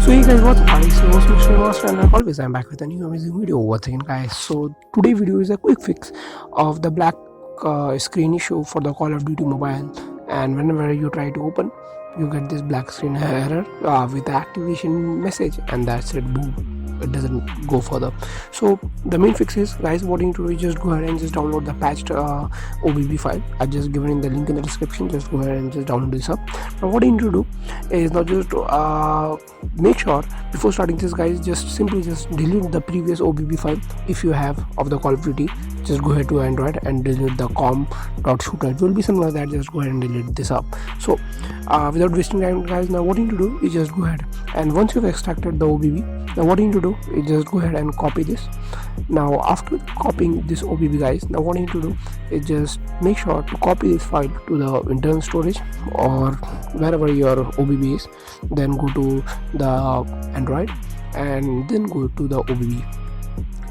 So hey guys, what's up guys? So host Mr. Master and like always I'm back with a new amazing video once again guys. So today video is a quick fix of the black screen issue for the Call of Duty mobile, and whenever you try to open you get this black screen error with the activation message, and that's it, boom, it doesn't go further. So the main fix is, guys, what you need to do is just go ahead and just download the patched OBB file. I just given in the link in the description. Just go ahead and just download this up. Now what you need to do is not just make sure before starting this, guys, just simply just delete the previous OBB file if you have of the Call of Duty. Just go ahead to Android and delete the com.shooter. It will be something like that. Just go ahead and delete this up. So without wasting time, guys, now what you need to do is just go ahead, and once you've extracted the OBB, now what you need to do is just go ahead and copy this. Now after copying this OBB, guys, now what you need to do is just make sure to copy this file to the internal storage or wherever your OBB is. Then go to the Android and then go to the OBB.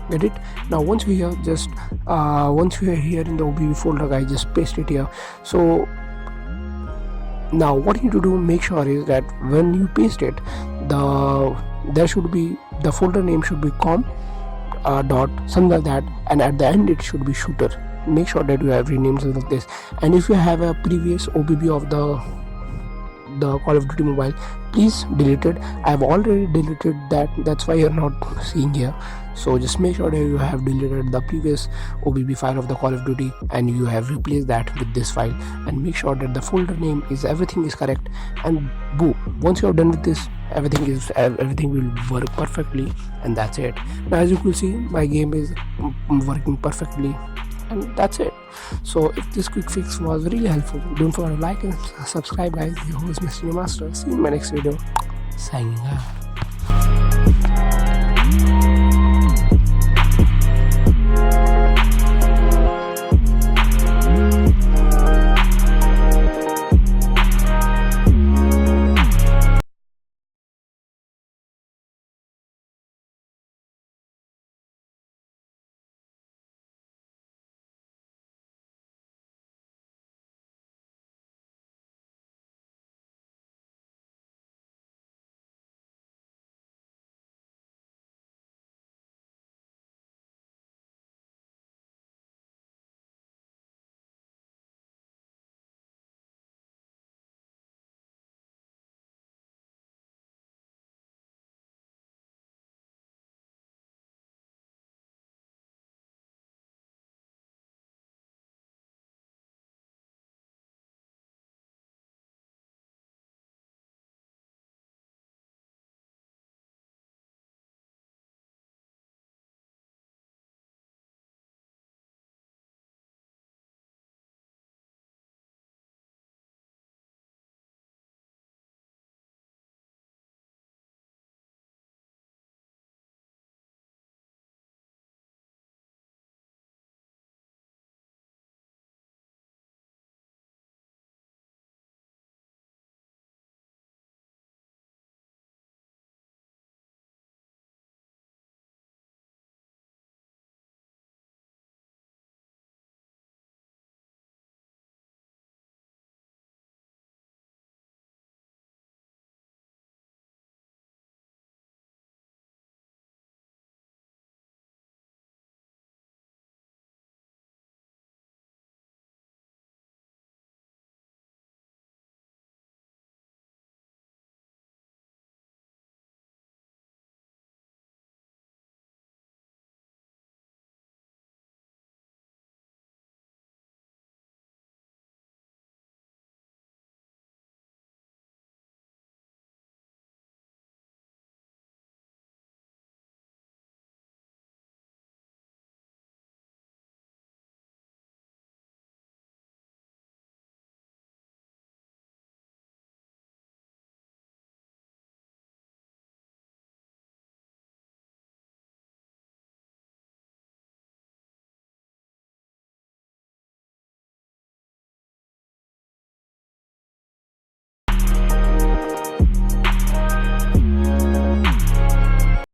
Get it? Now once we are just once we are here in the OBB folder, guys, just paste it here. So now what you need to do, make sure is that when you paste it, there should be the folder name should be com dot something like that, and at the end it should be shooter. Make sure that you have renamed it like this. And if you have a previous OBB of the Call of Duty mobile, please delete it. I have already deleted that, that's why you're not seeing here. So just make sure that you have deleted the previous OBB file of the Call of Duty and you have replaced that with this file, and make sure that the folder name is everything is correct, and boom, once you're done with this, everything will work perfectly, and that's it. Now as you can see, my game is working perfectly, and that's it. So if this quick fix was really helpful, don't forget to like and subscribe, guys. Your host Mr. Master. See you in my next video. Signing out.